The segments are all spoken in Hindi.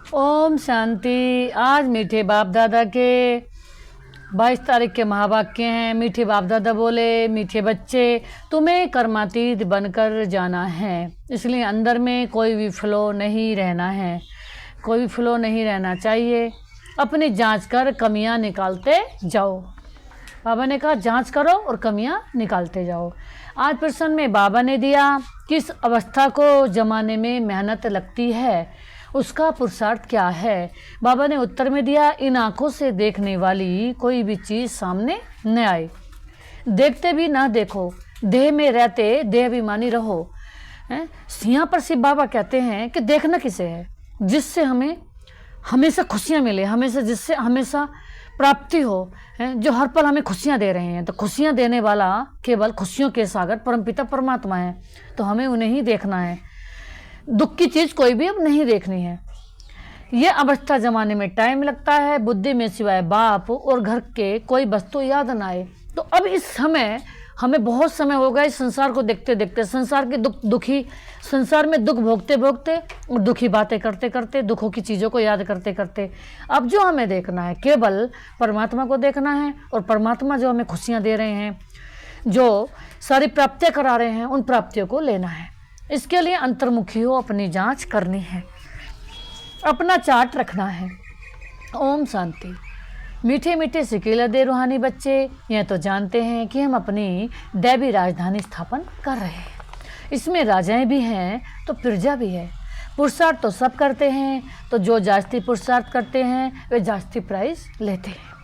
ओम शांति। आज मीठे बाप दादा के 22 तारीख के महावाक्य हैं। मीठे बाप दादा बोले, मीठे बच्चे, तुम्हें कर्मातीत बनकर जाना है, इसलिए अंदर में कोई भी फ्लो नहीं रहना है, कोई भी फ्लो नहीं रहना चाहिए। अपनी जांच कर कमियां निकालते जाओ। बाबा ने कहा जांच करो और कमियां निकालते जाओ। आज प्रश्न में बाबा ने दिया, किस अवस्था को जमाने में मेहनत लगती है, उसका पुरुषार्थ क्या है। बाबा ने उत्तर में दिया, इन आँखों से देखने वाली कोई भी चीज़ सामने न आए, देखते भी ना देखो, देह में रहते देहाभिमानी रहो। यहाँ पर शिव बाबा कहते हैं कि देखना किसे है, जिससे हमें हमेशा खुशियाँ मिले, हमेशा जिससे हमेशा प्राप्ति हो, जो हर पल हमें खुशियाँ दे रहे हैं। तो खुशियाँ देने वाला केवल खुशियों के सागर परमपिता परमात्मा है, तो हमें उन्हें ही देखना है। दुख की चीज़ कोई भी अब नहीं देखनी है। ये अवस्था जमाने में टाइम लगता है, बुद्धि में सिवाय बाप और घर के कोई वस्तु याद न आए। तो अब इस समय हमें बहुत समय हो गया इस संसार को देखते देखते, संसार के दुखी संसार में दुख भोगते भोगते और दुखी बातें करते करते, दुखों की चीज़ों को याद करते करते। अब जो हमें देखना है केवल परमात्मा को देखना है, और परमात्मा जो हमें खुशियाँ दे रहे हैं, जो सारी प्राप्तियाँ करा रहे हैं, उन प्राप्तियों को लेना है। इसके लिए अंतर्मुखी हो, अपनी जांच करनी है, अपना चार्ट रखना है। ओम शांति। मीठे मीठे सिकीला दे रूहानी बच्चे, यह तो जानते हैं कि हम अपनी दैवी राजधानी स्थापन कर रहे हैं। इसमें राजाएं भी हैं तो प्रजा भी है। पुरुषार्थ तो सब करते हैं, तो जो जास्ती पुरुषार्थ करते हैं वे जास्ती प्राइज लेते हैं।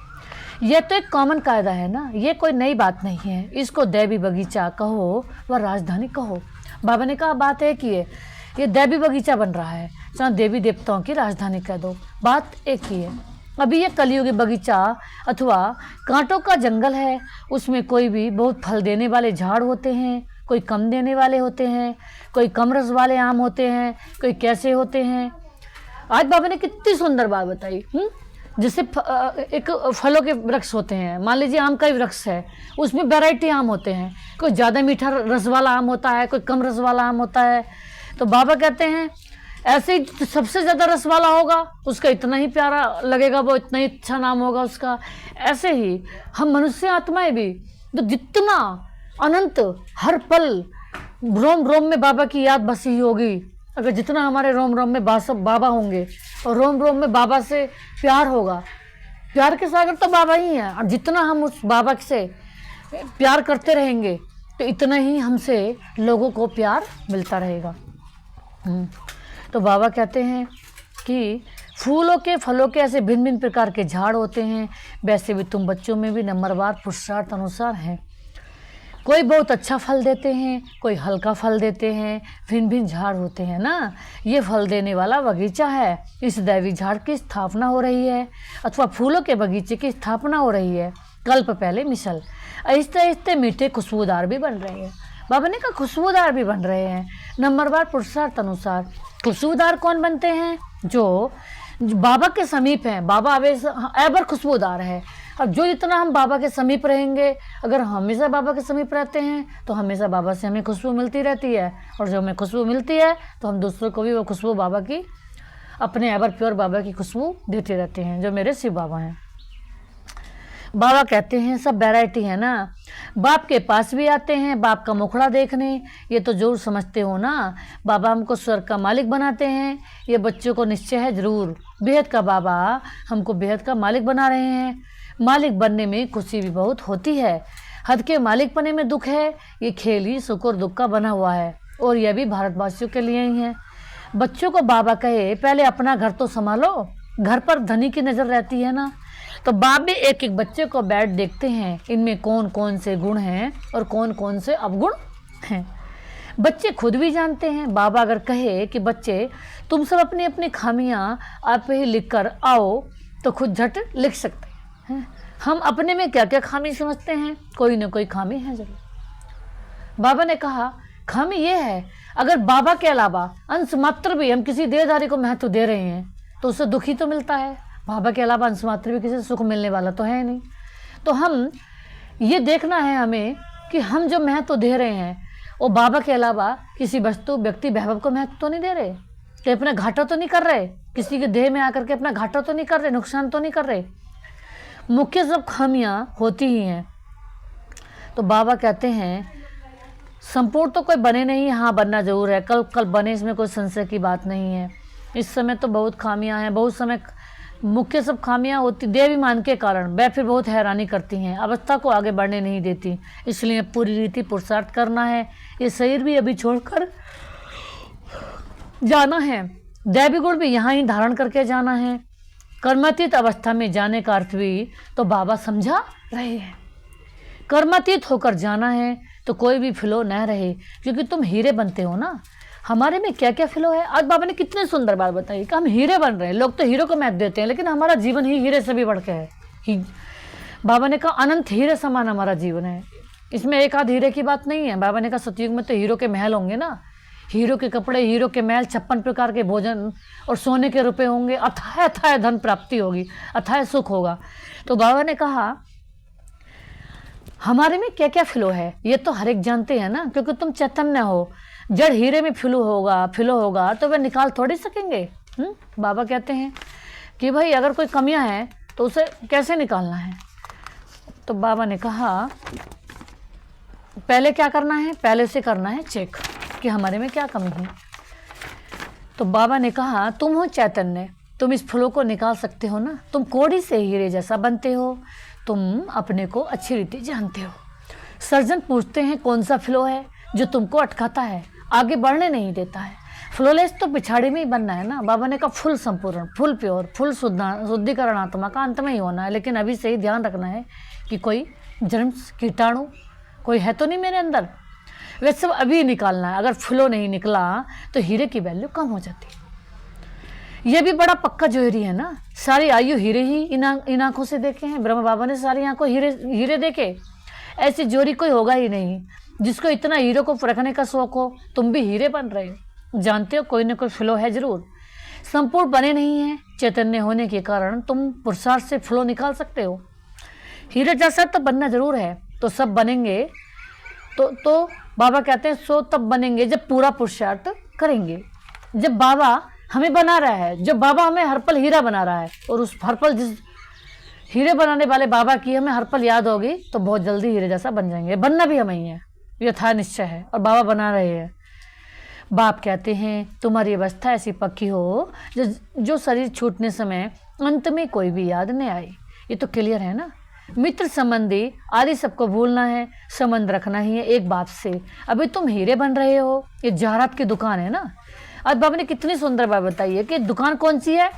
यह तो एक कॉमन कायदा है ना, ये कोई नई बात नहीं है। इसको दैवी बगीचा कहो व राजधानी कहो। बाबा ने कहा बात एक ही है, ये दैवी बगीचा बन रहा है, चाहे देवी देवताओं की राजधानी कह दो, बात एक ही है। अभी ये कलयुगी बगीचा अथवा कांटों का जंगल है, उसमें कोई भी बहुत फल देने वाले झाड़ होते हैं, कोई कम देने वाले होते हैं, कोई कम रस वाले आम होते हैं, कोई कैसे होते हैं। आज बाबा ने कितनी सुंदर बात बताई। जैसे एक फलों के वृक्ष होते हैं, मान लीजिए आम का ही वृक्ष है, उसमें वैरायटी आम होते हैं, कोई ज़्यादा मीठा रस वाला आम होता है, कोई कम रस वाला आम होता है। तो बाबा कहते हैं ऐसे ही सबसे ज़्यादा रस वाला होगा उसका इतना ही प्यारा लगेगा, वो इतना ही अच्छा नाम होगा उसका। ऐसे ही हम मनुष्य आत्माएं भी, तो जितना अनंत हर पल रोम रोम में बाबा की याद बसी ही होगी, अगर जितना हमारे रोम रोम में बाबा होंगे और रोम रोम में बाबा से प्यार होगा, प्यार के सागर तो बाबा ही हैं, और जितना हम उस बाबा से प्यार करते रहेंगे तो इतना ही हमसे लोगों को प्यार मिलता रहेगा। तो बाबा कहते हैं कि फूलों के फलों के ऐसे भिन्न भिन्न प्रकार के झाड़ होते हैं, वैसे भी तुम बच्चों में भी नंबरवार पुरुषार्थ अनुसार हैं। कोई बहुत अच्छा फल देते हैं, कोई हल्का फल देते हैं, भिन्न भिन्न झाड़ होते हैं ना। ये फल देने वाला बगीचा है, इस दैवी झाड़ की स्थापना हो रही है, अथवा फूलों के बगीचे की स्थापना हो रही है। कल्प पहले मिसल, आहिस्ते आहिस्ते मीठे खुशबूदार भी बन रहे हैं। बाबा ने कहा खुशबूदार भी बन रहे हैं नंबरवार पुरुषार्थ अनुसार। खुशबूदार कौन बनते हैं? जो बाबा के समीप हैं। बाबा एवर खुशबूदार है। अब जो जितना हम बाबा के समीप रहेंगे, अगर हमेशा बाबा के समीप रहते हैं तो हमेशा बाबा से हमें खुशबू मिलती रहती है, और जो हमें खुशबू मिलती है तो हम दूसरों को भी वो खुशबू बाबा की, अपने एवर प्योर बाबा की खुशबू देते रहते हैं, जो मेरे शिव बाबा हैं। बाबा कहते हैं सब वैरायटी है ना, बाप के पास भी आते हैं बाप का मुखड़ा देखने। ये तो जरूर समझते हो ना, बाबा हमको स्वर्ग का मालिक बनाते हैं, ये बच्चों को निश्चय है जरूर। बेहद का बाबा हमको बेहद का मालिक बना रहे हैं। मालिक बनने में खुशी भी बहुत होती है, हद के मालिक बनने में दुख है। ये खेल ही सुख और दुख का बना हुआ है, और यह भी भारतवासियों के लिए ही है। बच्चों को बाबा कहे पहले अपना घर तो संभालो, घर पर धनी की नज़र रहती है ना। तो बाप भी एक एक बच्चे को बैठ देखते हैं, इनमें कौन कौन से गुण हैं और कौन कौन से अवगुण हैं। बच्चे खुद भी जानते हैं। बाबा अगर कहे कि बच्चे तुम सब अपनी अपनी खामियां आप ही लिख कर आओ, तो खुद झट लिख सकते हैं। हम अपने में क्या क्या खामी समझते हैं, कोई ना कोई खामी है जरूर। बाबा ने कहा खामी ये है, अगर बाबा के अलावा अंश मात्र भी हम किसी देहधारी को महत्व दे रहे हैं तो उससे दुखी तो मिलता है। बाबा के अलावा अंश मात्र भी किसी सुख मिलने वाला तो है नहीं। तो हम ये देखना है हमें कि हम जो महत्व दे रहे हैं वो बाबा के अलावा किसी वस्तु व्यक्ति वैभव को महत्व तो नहीं दे रहे, कि अपना घाटा तो नहीं कर रहे। किसी के देह में आकर के अपना घाटा तो नहीं कर रहे, नुकसान तो नहीं कर रहे। मुख्य सब खामियां होती ही हैं। तो बाबा कहते हैं संपूर्ण तो कोई बने नहीं, हाँ बनना जरूर है, कल कल बने, इसमें कोई संशय की बात नहीं है। इस समय तो बहुत खामियां हैं, बहुत समय मुख्य सब खामियां होती देवाभिमान के कारण, वह फिर बहुत हैरानी करती हैं, अवस्था को आगे बढ़ने नहीं देती। इसलिए पूरी रीति पुरुषार्थ करना है। ये शरीर भी अभी छोड़कर जाना है, दैवी गुण भी यहाँ ही धारण करके जाना है। कर्मातीत अवस्था में जाने का अर्थ भी तो बाबा समझा रहे हैं। कर्मातीत होकर जाना है तो कोई भी फ्लो न रहे, क्योंकि तुम हीरे बनते हो ना। हमारे में क्या क्या फ्लो है, आज बाबा ने कितने सुंदर बात बताई कि हम हीरे बन रहे हैं। लोग तो हीरो को महत्व देते हैं, लेकिन हमारा जीवन ही हीरे से भी बढ़ के है। बाबा ने कहा अनंत हीरे समान हमारा जीवन है, इसमें एक आध हीरे की बात नहीं है। बाबा ने कहा सतयुग में तो हीरो के महल होंगे ना, हीरो के कपड़े, हीरो के महल, 56 प्रकार के भोजन और सोने के रुपए होंगे, अथाह अथाह धन प्राप्ति होगी, अथाह सुख होगा। तो बाबा ने कहा हमारे में क्या क्या फ्लो है ये तो हर एक जानते हैं ना, क्योंकि तुम चैतन्य हो। जड़ हीरे में फ्लो होगा तो वह निकाल थोड़ी सकेंगे। बाबा कहते हैं कि भाई अगर कोई कमियां हैं तो उसे कैसे निकालना है। तो बाबा ने कहा पहले क्या करना है, पहले उसे करना है चेक कि हमारे में क्या कमी है। तो बाबा ने कहा तुम हो चैतन्य, तुम इस फ्लो को निकाल सकते हो ना। तुम कोड़ी से हीरे जैसा बनते हो, तुम अपने को अच्छी रीति जानते हो। सर्जन पूछते हैं कौन सा फ्लो है जो तुमको अटकाता है, आगे बढ़ने नहीं देता है। फ्लोलेस तो पिछाड़ी में ही बनना है ना। बाबा ने कहा फुल संपूर्ण, फुल प्योर, फुल शुद्धिकरण आत्मा का अंत में ही होना है। लेकिन अभी से ही ध्यान रखना है कि कोई जर्म्स, कीटाणु कोई है तो नहीं मेरे अंदर, वे सब अभी निकालना है। अगर फ्लो नहीं निकला तो हीरे की वैल्यू कम हो जाती है। ये भी बड़ा पक्का जोहरी है ना, सारी आयु हीरे ही इन आंखों से देखे हैं। ब्रह्म बाबा ने सारी आंखों हीरे देखे, ऐसी जोहरी कोई होगा ही नहीं जिसको इतना हीरो को परखने का शौक हो। तुम भी हीरे बन रहे हो, जानते हो कोई ना कोई फ्लो है जरूर। संपूर्ण बने नहीं है, चैतन्य होने के कारण तुम पुरुषार्थ से फ्लो निकाल सकते हो। हीरे जैसा तो बनना जरूर है, तो सब बनेंगे तो बाबा कहते हैं सो तब बनेंगे जब पूरा पुरुषार्थ करेंगे। जब बाबा हमें बना रहा है, जब बाबा हमें हर पल हीरा बना रहा है, और उस हर पल जिस हीरे बनाने वाले बाबा की हमें हर पल याद होगी तो बहुत जल्दी हीरे जैसा बन जाएंगे। बनना भी हमें ही है, यथा निश्चय है, और बाबा बना रहे हैं। बाप कहते हैं तुम्हारी अवस्था ऐसी पक्की हो जो शरीर छूटने समय अंत में कोई भी याद नहीं आई। ये तो क्लियर है ना। मित्र संबंधी आदि सबको भूलना है, संबंध रखना ही है एक बात से। अभी तुम हीरे बन रहे हो, ये जवाहरात की दुकान है ना। आज बाबा ने कितनी सुंदर बात बताई है कि दुकान कौन सी है,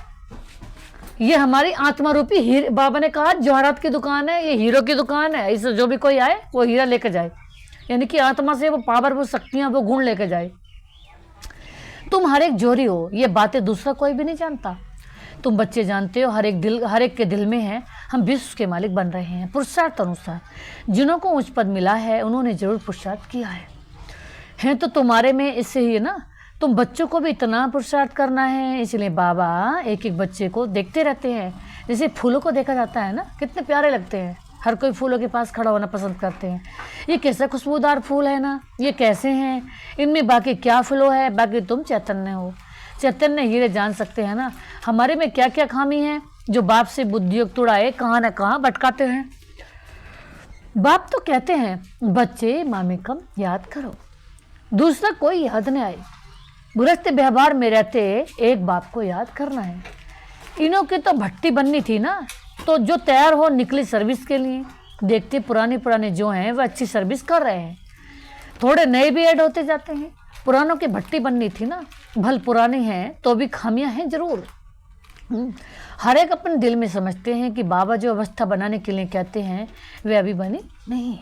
ये हमारी आत्मा रूपी हीरे। बाबा ने कहा जवाहरात की दुकान है, ये हीरो की दुकान है। इससे जो भी कोई आए वो हीरा लेके जाए, यानी कि आत्मा से वो पावर, वो शक्तियां, वो गुण लेके जाए। तुम हर एक जोरी हो, ये बातें दूसरा कोई भी नहीं जानता। तुम बच्चे जानते हो, हर एक के दिल में है। हम विश्व के मालिक बन रहे हैं पुरुषार्थ अनुसार। जिन्हों को उच्च पद मिला है उन्होंने जरूर पुरुषार्थ किया है तो तुम्हारे में इससे ही है ना। तुम बच्चों को भी इतना पुरुषार्थ करना है, इसलिए बाबा एक एक बच्चे को देखते रहते हैं। जैसे फूलों को देखा जाता है ना, कितने प्यारे लगते हैं, हर कोई फूलों के पास खड़ा होना पसंद करते हैं। ये कैसा खुशबूदार फूल है ना, ये कैसे हैं, इनमें बाकी क्या फ्लो है। बाकी तुम चैतन्य हो, चैतन्य हीरे जान सकते हैं ना। हमारे में क्या क्या खामी है जो बाप से बुद्धियुक्त उड़ाए कहाँ न कहाँ भटकाते हैं। बाप तो कहते हैं बच्चे मामेकम याद करो, दूसरा कोई याद नहीं आए। गृहस्थ व्यवहार में रहते एक बाप को याद करना है। इनों की तो भट्टी बननी थी ना, तो जो तैयार हो निकली सर्विस के लिए। देखते पुराने जो हैं वह अच्छी सर्विस कर रहे हैं, थोड़े नए भी ऐड होते जाते हैं। पुरानों की भट्टी बननी थी ना, भल पुराने हैं तो भी खामियां हैं जरूर। हर एक अपने दिल में समझते हैं कि बाबा जो अवस्था बनाने के लिए कहते हैं वे अभी बनी नहीं।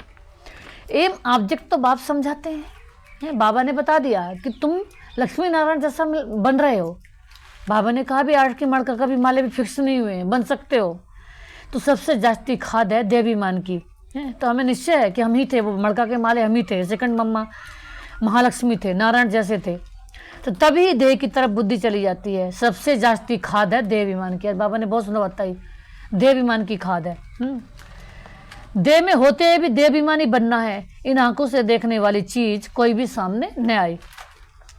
एम ऑब्जेक्ट तो बाप समझाते हैं। बाबा ने बता दिया कि तुम लक्ष्मी नारायण जैसा बन रहे हो। बाबा ने कहा भी आठ की मड़का का भी माले भी फिक्स नहीं हुए हैं, बन सकते हो। तो सबसे जास्ती खाद है देवीमान की, तो हमें निश्चय है कि हम ही थे, वो मड़का के माले हम ही थे। सेकंड मम्मा महालक्ष्मी थे, नारायण जैसे थे। तो तभी देह की तरफ बुद्धि चली जाती है। सबसे जास्ती खाद है देवीमान की। बाबा ने बहुत सुंदर बताई, देवीमान की खाद है। देह में होते हुए भी देवीमान ही बनना है। इन आंखों से देखने वाली चीज कोई भी सामने न आई।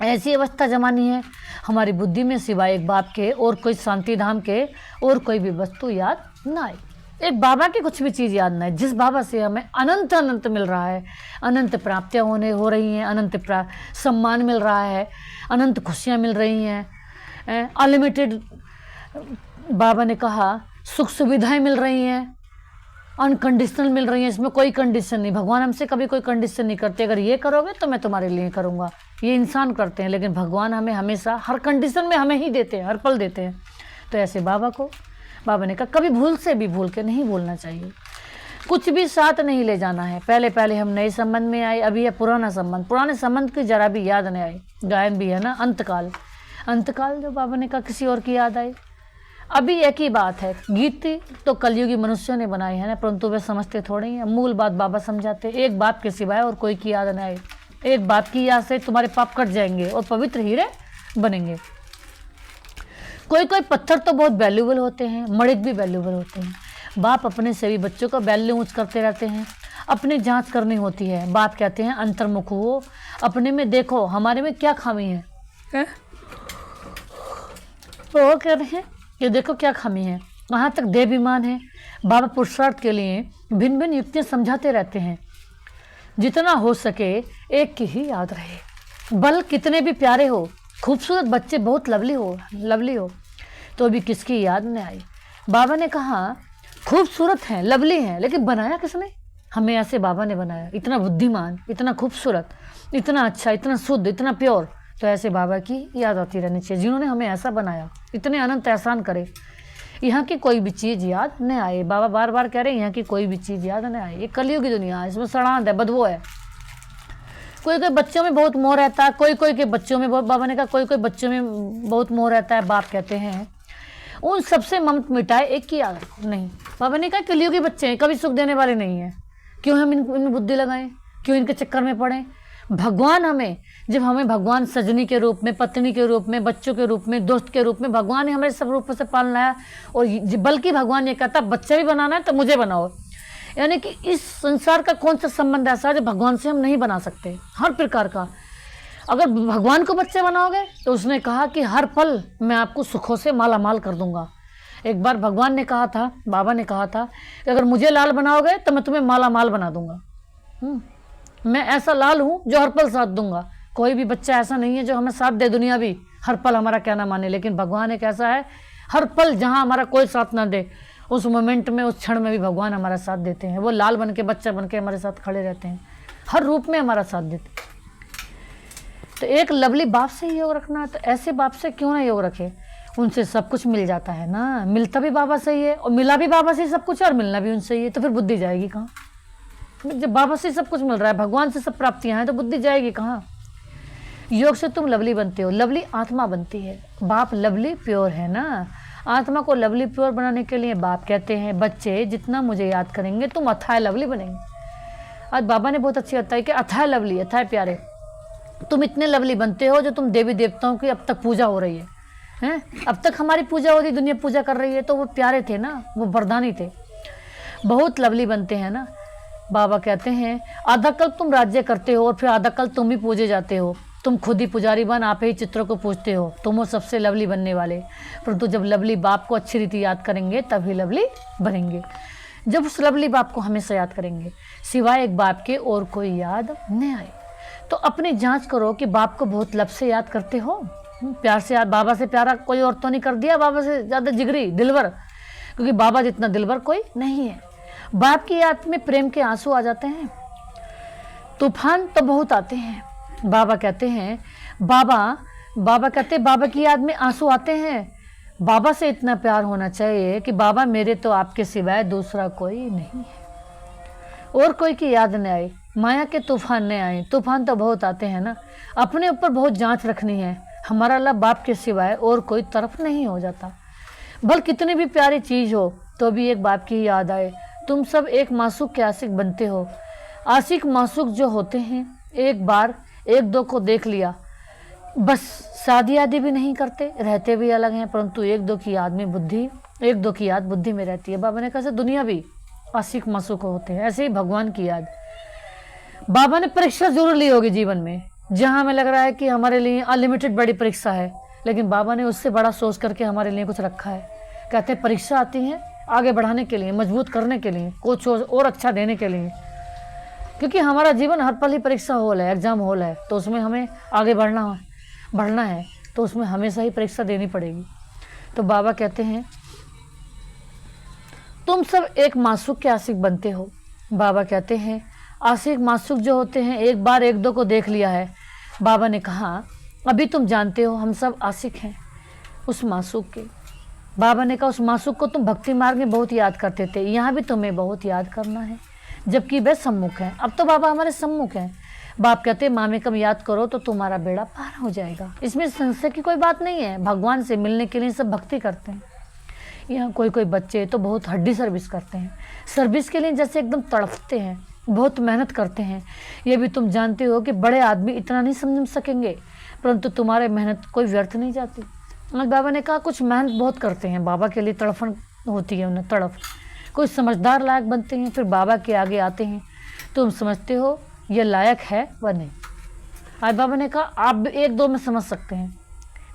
ऐसी अवस्था जमानी है हमारी बुद्धि में सिवाय एक बाप के और कोई शांति धाम के और कोई भी वस्तु याद ना आए। एक बाबा की कुछ भी चीज़ याद ना आए। जिस बाबा से हमें अनंत अनंत मिल रहा है, अनंत प्राप्तियाँ हो रही हैं, अनंत सम्मान मिल रहा है, अनंत खुशियाँ मिल रही हैं, अनलिमिटेड बाबा ने कहा सुख सुविधाएं मिल रही हैं, अनकंडीशनल मिल रही हैं, इसमें कोई कंडीशन नहीं। भगवान हमसे कभी कोई कंडीशन नहीं करते, अगर ये करोगे तो मैं तुम्हारे लिए करूँगा। ये इंसान करते हैं, लेकिन भगवान हमें हमेशा हर कंडीशन में हमें ही देते हैं, हर पल देते हैं। तो ऐसे बाबा ने कहा कभी भूल से भी भूल के नहीं बोलना चाहिए, कुछ भी साथ नहीं ले जाना है। पहले हम नए संबंध में आए, अभी है पुराना संबंध, पुराने संबंध की जरा भी याद नहीं आई। गायन भी है ना, अंतकाल जो बाबा ने कहा किसी और की याद आई। अभी एक ही बात है, गीत तो कलयुगी मनुष्यों ने बनाई है ना, परंतु वे समझते थोड़े ही हैं। मूल बात बाबा समझाते, एक बाप के सिवाय और कोई की याद नहीं आए। एक बाप की याद से तुम्हारे पाप कट जाएंगे और पवित्र हीरे बनेंगे। कोई पत्थर तो बहुत वैल्यूबल होते हैं, मणिक भी वैल्यूबल होते हैं। बाप अपने सभी बच्चों का वैल्यू ऊँच करते रहते हैं, अपनी जांच करनी होती है। बाप कहते हैं अंतर्मुख हो, अपने में देखो हमारे में क्या खामी है। तो वो कह रहे हैं कि देखो क्या खामी है, कहाँ तक देवाभिमान है। बाबा पुरुषार्थ के लिए भिन्न भिन्न युक्तियाँ समझाते रहते हैं। जितना हो सके एक की ही याद रहे, बल कितने भी प्यारे हो, खूबसूरत बच्चे बहुत लवली हो तो भी किसकी याद नहीं आई। बाबा ने कहा खूबसूरत हैं, लवली हैं, लेकिन बनाया किसने? हमें ऐसे बाबा ने बनाया, इतना बुद्धिमान, इतना खूबसूरत, इतना अच्छा, इतना शुद्ध, इतना प्योर। तो ऐसे बाबा की याद आती रहनी चाहिए, जिन्होंने हमें ऐसा बनाया, इतने अनंत एहसान करे। यहाँ की कोई भी चीज़ याद न आए। बाबा बार बार कह रहे हैं यहाँ की कोई भी चीज़ याद न आए। ये कलयुग की दुनिया है, इसमें सड़ांत है, बदबू है। कोई बच्चों में बहुत मोह रहता है, कोई के बच्चों में बहुत, बाबा ने कहा कोई बच्चों में बहुत मोह रहता है। बाप कहते हैं उन सबसे ममत मिटाए, एक की याद रखो। नहीं, बाबा ने कहा कलयुग के बच्चे हैं, कभी सुख देने वाले नहीं हैं, क्यों हम इनमें बुद्धि लगाएं, क्यों इनके चक्कर में पड़ें। भगवान जब हमें भगवान सजनी के रूप में, पत्नी के रूप में, बच्चों के रूप में, दोस्त के रूप में, भगवान ने हमें सब रूपों से पालना है। और बल्कि भगवान ये कहता बच्चा भी बनाना है तो मुझे बनाओ। यानी कि इस संसार का कौन सा संबंध ऐसा है जो भगवान से हम नहीं बना सकते, हर प्रकार का। अगर भगवान को बच्चे बनाओगे तो उसने कहा कि हर पल मैं आपको सुखों से माला माल कर दूंगा। एक बार भगवान ने कहा था, बाबा ने कहा था कि अगर मुझे लाल बनाओगे तो मैं तुम्हें माला माल बना दूंगा। मैं ऐसा लाल हूँ जो हर पल साथ दूंगा। कोई भी बच्चा ऐसा नहीं है जो हमें साथ दे, दुनिया भी हर पल हमारा कहना माने, लेकिन भगवान एक ऐसा है हर पल जहाँ हमारा कोई साथ ना दे, उस मोमेंट में, उस क्षण में भी भगवान हमारा साथ देते हैं। वो लाल बन के, बच्चा बन के हमारे साथ खड़े रहते हैं, हर रूप में हमारा साथ देते हैं। तो एक लवली बाप से योग रखना है, तो ऐसे बाप से क्यों ना योग रखे, उनसे सब कुछ मिल जाता है ना। मिलता भी बाबा से ही है और मिला भी बाबा से सब कुछ है और मिलना भी उनसे ही है, तो फिर बुद्धि जाएगी कहाँ? जब बाबा से सब कुछ मिल रहा है, भगवान से सब प्राप्तियां हैं, तो बुद्धि जाएगी कहाँ? योग से तुम लवली बनते हो, लवली आत्मा बनती है। बाप लवली प्योर है ना, आत्मा को लवली प्योर बनाने के लिए बाप कहते हैं बच्चे जितना मुझे याद करेंगे तुम अथाय लवली बनेंगे। आज बाबा ने बहुत अच्छी बताई कि अथाय लवली, अथाय प्यारे, तुम इतने लवली बनते हो जो तुम देवी देवताओं की अब तक पूजा हो रही है, हैं? अब तक हमारी पूजा हो रही, दुनिया पूजा कर रही है, तो वो प्यारे थे ना, वो वरदानी थे, बहुत लवली बनते हैं ना। बाबा कहते हैं आधा कल तुम राज्य करते हो और फिर आधा कल तुम ही पूजे जाते हो, तुम खुद ही पुजारी बन, आप ही चित्रों को पूजते हो, तुम हो सबसे लवली बनने वाले। परंतु जब लवली बाप को अच्छी रीति याद करेंगे तभी लवली बनेंगे, जब उस लवली बाप को हमेशा याद करेंगे, सिवाय एक बाप के और कोई याद नहीं आए। तो अपनी जांच करो कि बाप को बहुत लब से याद करते हो, प्यार से याद। बाबा से प्यारा कोई और तो नहीं कर दिया, बाबा से ज़्यादा जिगरी दिलवर, क्योंकि बाबा जितना दिलवर कोई नहीं है। बाप की याद में प्रेम के आंसू आ जाते हैं, तूफान तो बहुत आते हैं। बाबा कहते हैं बाबा की याद में आंसू आते हैं। बाबा से इतना प्यार होना चाहिए कि बाबा मेरे तो आपके सिवाय दूसरा कोई नहीं है, और कोई की याद न आए, माया के तूफान न आए। तूफान तो बहुत आते हैं ना, अपने ऊपर बहुत जांच रखनी है। हमारा अल्लाह बाप के सिवाय और कोई तरफ नहीं हो जाता। भल कितनी भी प्यारी चीज़ हो तो भी एक बाप की याद आए। तुम सब एक मासूक के आशिक बनते हो। आशिक मासूक जो होते हैं, एक बार एक दो को देख लिया बस, शादी आदि भी नहीं करते, रहते भी अलग हैं, परंतु एक दो की याद बुद्धि में रहती है। बाबा ने कहा दुनिया भी आशिक मासूक होते हैं, ऐसे ही भगवान की याद। बाबा ने परीक्षा जरूर ली होगी जीवन में, जहाँ हमें लग रहा है कि हमारे लिए अनलिमिटेड बड़ी परीक्षा है, लेकिन बाबा ने उससे बड़ा सोच करके हमारे लिए कुछ रखा है। कहते हैं परीक्षा आती है आगे बढ़ाने के लिए, मजबूत करने के लिए, कुछ और अच्छा देने के लिए, क्योंकि हमारा जीवन हर पल ही परीक्षा हॉल है, एग्जाम हॉल है। तो उसमें हमें आगे बढ़ना है, तो उसमें हमेशा ही परीक्षा देनी पड़ेगी। तो बाबा कहते हैं तुम सब एक मासूक के आशिक बनते हो। बाबा कहते हैं आशिक मासूक जो होते हैं, एक बार एक दो को देख लिया है। बाबा ने कहा अभी तुम जानते हो हम सब आशिक हैं उस मासूक के। बाबा ने कहा उस मासूक को तुम भक्ति मार्ग में बहुत याद करते थे, यहाँ भी तुम्हें बहुत याद करना है, जबकि वे सम्मुख हैं। अब तो बाबा हमारे सम्मुख हैं। बाप कहते हैं मामे कम याद करो तो तुम्हारा बेड़ा पार हो जाएगा। इसमें संशय की कोई बात नहीं है। भगवान से मिलने के लिए सब भक्ति करते हैं। यहाँ कोई बच्चे तो बहुत हड्डी सर्विस करते हैं, सर्विस के लिए जैसे एकदम तड़पते हैं, बहुत मेहनत करते हैं। ये भी तुम जानते हो कि बड़े आदमी इतना नहीं समझ सकेंगे, परंतु तुम्हारे मेहनत कोई व्यर्थ नहीं जाती। आज बाबा ने कहा कुछ मेहनत बहुत करते हैं, बाबा के लिए तड़फन होती है उन्हें, तड़फ। कुछ समझदार लायक बनते हैं, फिर बाबा के आगे आते हैं। तुम समझते हो ये लायक है व नहीं। आज बाबा ने कहा आप एक दो में समझ सकते हैं,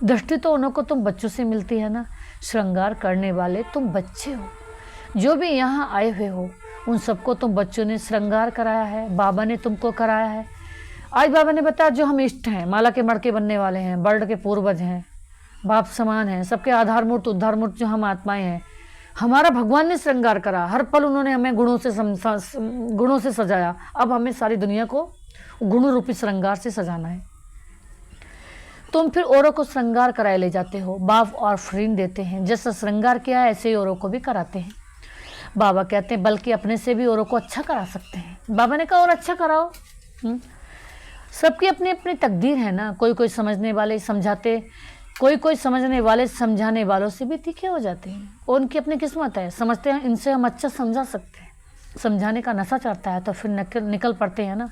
दृष्टि तो उन्हों को तुम बच्चों से मिलती है ना। श्रृंगार करने वाले तुम बच्चे हो, जो भी यहाँ आए हुए हो उन सबको तुम बच्चों ने श्रृंगार कराया है, बाबा ने तुमको कराया है। आज बाबा ने बताया जो हम इष्ट हैं, माला के मड़के बनने वाले हैं, वर्ल्ड के पूर्वज हैं, बाप समान हैं, सबके आधारमूर्त उद्धारमूर्त जो हम आत्माएं हैं, हमारा भगवान ने श्रृंगार करा। हर पल उन्होंने हमें गुणों से सजाया। अब हमें सारी दुनिया को गुण रूपी श्रृंगार से सजाना है। तुम फिर औरों को श्रृंगार कराए ले जाते हो, बाप और फ्रीन देते हैं। जैसा श्रृंगार किया है ऐसे ही औरों को भी कराते हैं। बाबा कहते हैं बल्कि अपने से भी औरों को अच्छा करा सकते हैं। बाबा ने कहा और अच्छा कराओ। सबकी अपनी अपनी तकदीर है ना। कोई समझने वाले समझाते, कोई समझने वाले समझाने वालों से भी तीखे हो जाते हैं। और उनकी अपनी किस्मत है, समझते हैं इनसे हम अच्छा समझा सकते हैं। समझाने का नशा चढ़ता है तो फिर निकल पड़ते हैं ना।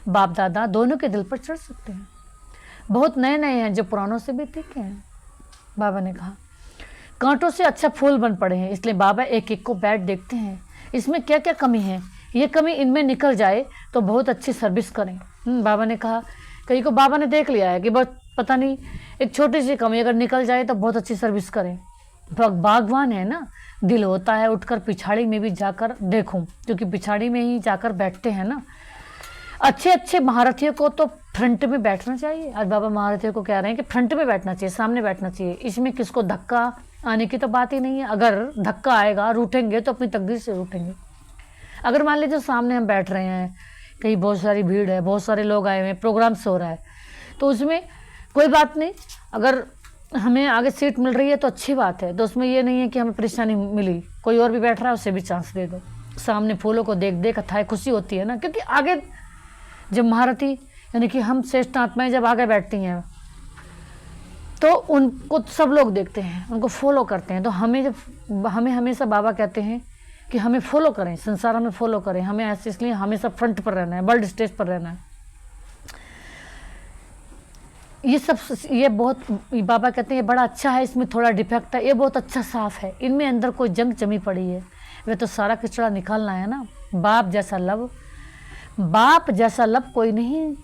बाप दादा दोनों के दिल पर चढ़ सकते हैं। बहुत नए हैं जो पुरानों से भी तीखे हैं। बाबा ने कहा कांटों से अच्छा फूल बन पड़े हैं, इसलिए बाबा एक एक को बैठ देखते हैं इसमें क्या क्या कमी है, ये कमी इनमें निकल जाए तो बहुत अच्छी सर्विस करें। बाबा ने कहा कई को बाबा ने देख लिया है कि बस पता नहीं एक छोटी सी कमी अगर निकल जाए तो बहुत अच्छी सर्विस करें। बागवान है ना, दिल होता है उठकर पिछाड़ी में भी जाकर देखूं, क्योंकि पिछाड़ी में ही जाकर बैठते हैं ना। अच्छे महारथियों को तो फ्रंट में बैठना चाहिए। आज बाबा महारथियों को कह रहे हैं कि फ्रंट में बैठना चाहिए, सामने बैठना चाहिए। इसमें किसको धक्का आने की तो बात ही नहीं है। अगर धक्का आएगा रूठेंगे तो अपनी तकदीर से रूठेंगे। अगर मान लीजिए सामने हम बैठ रहे हैं, कहीं बहुत सारी भीड़ है, बहुत सारे लोग आए हुए हैं, प्रोग्राम से हो रहा है, तो उसमें कोई बात नहीं, अगर हमें आगे सीट मिल रही है तो अच्छी बात है। तो उसमें ये नहीं है कि हमें परेशानी मिली, कोई और भी बैठ रहा है उसे भी चांस दे दो। सामने फूलों को देख देख अथाह खुशी होती है ना, क्योंकि आगे जब महारथी यानी कि हम श्रेष्ठ आत्माएं जब आगे बैठती हैं तो उनको सब लोग देखते हैं, उनको फॉलो करते हैं। तो हमें हमेशा बाबा कहते हैं कि हमें फॉलो करें, संसार हमें फॉलो करें, हमें ऐसे इसलिए हमेशा फ्रंट पर रहना है, वर्ल्ड स्टेज पर रहना है। ये बहुत बाबा कहते हैं ये बड़ा अच्छा है, इसमें थोड़ा डिफेक्ट है, ये बहुत अच्छा साफ है, इनमें अंदर कोई जंग जमी पड़ी है, वे तो सारा कचरा निकालना है ना। बाप जैसा लब कोई नहीं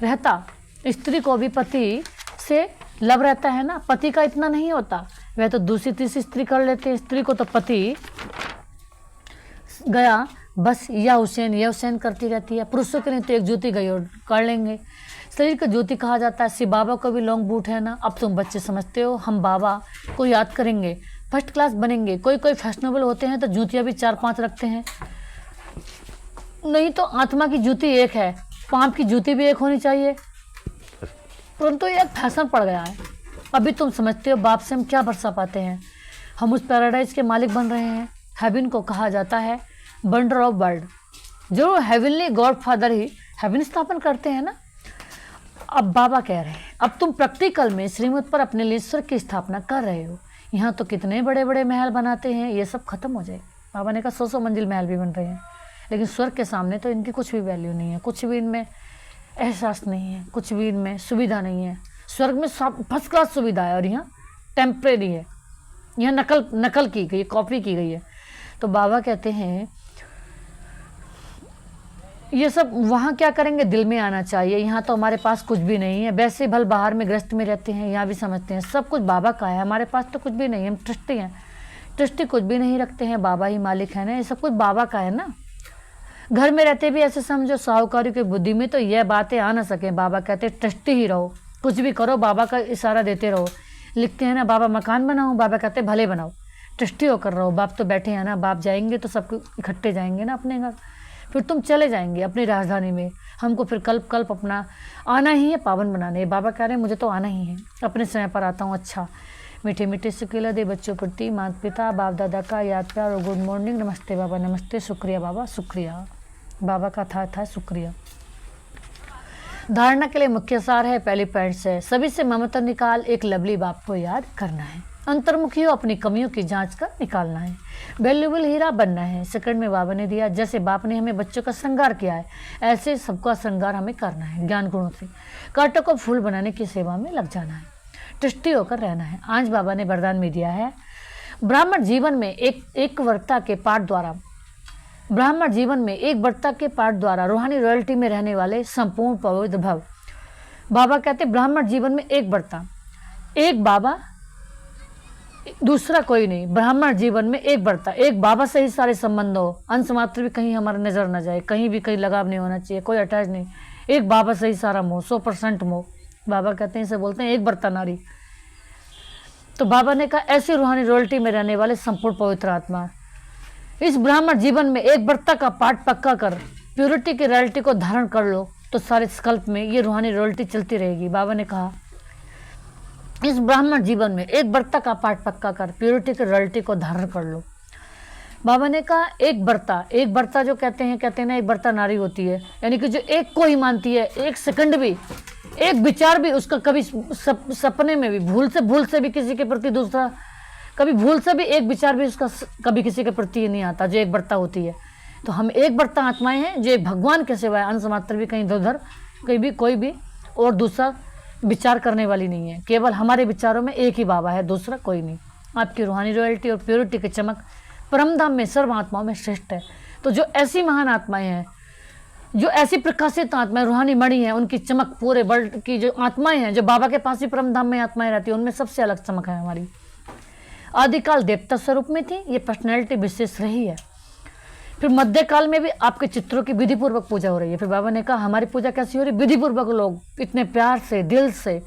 रहता। स्त्री को भी पति से लब रहता है ना, पति का इतना नहीं होता। वह तो दूसरी तीसरी स्त्री कर लेते हैं, स्त्री को तो पति गया बस या हुसैन करती रहती है। पुरुषों के लिए तो एक जूती गई और कर लेंगे, शरीर का ज्योति कहा जाता है। शिव बाबा को भी लॉन्ग बूट है ना। अब तुम बच्चे समझते हो हम बाबा को याद करेंगे, फर्स्ट क्लास बनेंगे। कोई फैशनेबल होते हैं तो जूतियाँ भी 4-5 रखते हैं, नहीं तो आत्मा की जूती एक है, पाँव की जूती भी एक होनी चाहिए, परंतु ये फैशन पड़ गया है। अभी तुम समझते हो बाप से हम क्या बरसा पाते हैं। हम उस पैराडाइज के मालिक बन रहे हैं। हेवन को कहा जाता है वंडर ऑफ वर्ल्ड, जो हेवनली गॉड फादर ही हेवन स्थापन करते हैं ना। अब बाबा कह रहे हैं अब तुम प्रैक्टिकल में श्रीमत पर अपने लिए स्वर्ग की स्थापना कर रहे हो। यहाँ तो कितने बड़े बड़े महल बनाते हैं, ये सब खत्म हो जाए। बाबा ने कहा 100 मंजिल महल भी बन रहे हैं, लेकिन स्वर्ग के सामने तो इनकी कुछ भी वैल्यू नहीं है, कुछ भी इनमें एहसास नहीं है, कुछ भी इनमें सुविधा नहीं है। स्वर्ग में सब फर्स्ट क्लास सुविधा है और यहाँ टेम्परेरी है, यहाँ नकल की गई, कॉपी की गई है। तो बाबा कहते हैं ये सब वहाँ क्या करेंगे, दिल में आना चाहिए। यहाँ तो हमारे पास कुछ भी नहीं है, वैसे भल बाहर में ग्रस्त में रहते हैं, यहाँ भी समझते हैं सब कुछ बाबा का है, हमारे पास तो कुछ भी नहीं है, हम ट्रस्टी हैं। ट्रस्टी कुछ भी नहीं रखते हैं, बाबा ही मालिक है ना, ये सब कुछ बाबा का है ना। घर में रहते भी ऐसे समझो, साहूकारी की बुद्धि में तो यह बातें आ ना सके। बाबा कहते ट्रस्टी ही रहो, कुछ भी करो बाबा का इशारा देते रहो। लिखते हैं ना, बाबा मकान बनाओ, बाबा कहते भले बनाओ, ट्रस्टी होकर रहो। बाप तो बैठे हैं ना, बाप जाएंगे तो सब इकट्ठे जाएंगे ना अपने घर, फिर तुम चले जाएंगे अपनी राजधानी में। हमको फिर कल्प कल्प अपना आना ही है, पावन बनाने। बाबा कह रहे हैं मुझे तो आना ही है, अपने समय पर आता हूँ। अच्छा, मीठे मीठे सिकेला दे बच्चों प्रति माता पिता बाप दादा का याद प्यार और गुड मॉर्निंग। नमस्ते बाबा, नमस्ते, शुक्रिया बाबा, शुक्रिया। बाबा का था शुक्रिया। धारणा के लिए मुख्य सार है, पहली पॉइंट्स है, सभी से ममता निकाल, एक लवली बाप को याद करना है। अंतर्मुखी हो, अपनी कमियों की जांच कर निकालना है। वैल्यूबल हीरा बनना है। सेकंड में बाबा ने दिया, जैसे बाप ने हमें बच्चों का श्रृंगार किया है, ऐसे सबका श्रृंगार हमें करना है। ज्ञान गुणों से कांटों को फूल बनाने की सेवा में लग जाना है, ट्रस्टी होकर रहना है। आज बाबा ने वरदान में दिया है, ब्राह्मण जीवन में एक वर्ता के पाठ द्वारा, ब्राह्मण जीवन में एक वर्ता के पाठ द्वारा रूहानी रॉयल्टी में रहने वाले संपूर्ण पवित्र भव। बाबा कहते ब्राह्मण जीवन में एक वर्ता, एक बाबा, दूसरा कोई नहीं। ब्राह्मण जीवन में एक बढ़ता, एक बाबा से ही सारे संबंध हो, अंश मात्र भी कहीं हमारा नजर न जाए, कहीं भी कहीं लगाव नहीं होना चाहिए, कोई अटैच नहीं, एक बाबा से ही सारा मोह, 100% मोह। बाबा कहते हैं, इसे बोलते हैं एक बढ़ता नारी। तो बाबा ने कहा ऐसे रूहानी रॉयल्टी में रहने वाले संपूर्ण पवित्र आत्मा, इस ब्राह्मण जीवन में एक बढ़ता का पाठ पक्का कर प्योरिटी की रॉयल्टी को धारण कर लो, तो सारे स्कल्प में ये रूहानी रॉयल्टी चलती रहेगी। बाबा ने कहा इस ब्राह्मण जीवन में एक बर्ता का पाठ पक्का कर प्योरिटी की रॉयल्टी को धारण कर लो। बाबा ने कहा एक बर्ता जो कहते हैं ना, एक बर्ता नारी होती है, यानी कि जो एक को ही मानती है, एक सेकंड भी, एक विचार भी उसका कभी सपने में भी भूल से भी किसी के प्रति दूसरा, कभी भूल से भी एक विचार भी उसका कभी किसी के प्रति नहीं आता, जो एक बर्ता होती है। तो हम एक बर्ता आत्माएं हैं जो भगवान के सिवाय अंश मात्र भी कहीं इधर कहीं भी कोई भी और दूसरा विचार करने वाली नहीं है। केवल हमारे विचारों में एक ही बाबा है, दूसरा कोई नहीं। आपकी रूहानी रॉयल्टी और प्योरिटी की चमक परमधाम में सर्व आत्माओं में श्रेष्ठ है। तो जो ऐसी महान आत्माएं हैं, जो ऐसी प्रकाशित आत्माएं रूहानी मणि हैं, उनकी चमक पूरे वर्ल्ड की जो आत्माएं हैं, जो बाबा के पास ही परमधाम में आत्माएं रहती हैं, उनमें सबसे अलग चमक है हमारी। आदिकाल देवता स्वरूप में थी, ये पर्सनैलिटी विशेष रही है। फिर मध्यकाल में भी आपके चित्रों की विधि पूर्वक पूजा हो रही है। फिर बाबा ने कहा हमारी पूजा कैसी हो रही, विधि पूर्वक। लोग इतने प्यार से, दिल से,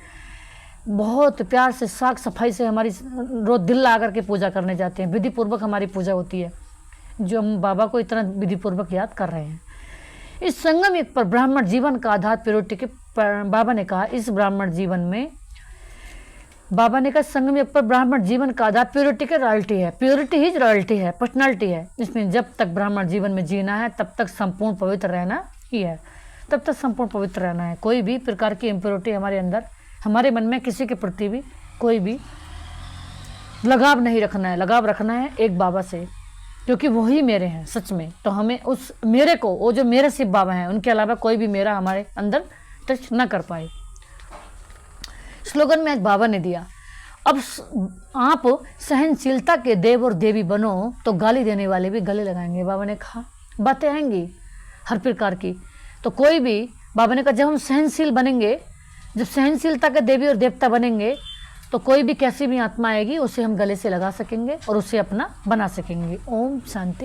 बहुत प्यार से, साफ सफाई से हमारी रोज दिल ला करके पूजा करने जाते हैं। विधि पूर्वक हमारी पूजा होती है, जो हम बाबा को इतना विधि पूर्वक याद कर रहे हैं। इस संगम युग पर ब्राह्मण जीवन का आधार प्योरिटी के, बाबा ने कहा इस ब्राह्मण जीवन में, बाबा ने कहा संगम युग पर ब्राह्मण जीवन का आधार प्योरिटी के रॉयल्टी है। प्योरिटी ही रॉयल्टी है, पर्सनालिटी है। इसमें जब तक ब्राह्मण जीवन में जीना है तब तक संपूर्ण पवित्र रहना ही है, तब तक संपूर्ण पवित्र रहना है। कोई भी प्रकार की इम्प्योरिटी हमारे अंदर, हमारे मन में किसी के प्रति भी कोई भी लगाव नहीं रखना है। लगाव रखना है एक बाबा से, क्योंकि वही मेरे हैं सच में। तो हमें उस मेरे को, वो जो मेरे शिव बाबा हैं, उनके अलावा कोई भी मेरा हमारे अंदर टच न कर पाए। स्लोगन में आज बाबा ने दिया, अब आप सहनशीलता के देव और देवी बनो तो गाली देने वाले भी गले लगाएंगे। बाबा ने कहा बातें आएंगी हर प्रकार की, तो कोई भी, बाबा ने कहा जब हम सहनशील बनेंगे, जब सहनशीलता के देवी और देवता बनेंगे, तो कोई भी कैसी भी आत्मा आएगी उसे हम गले से लगा सकेंगे और उसे अपना बना सकेंगे। ओम शांति।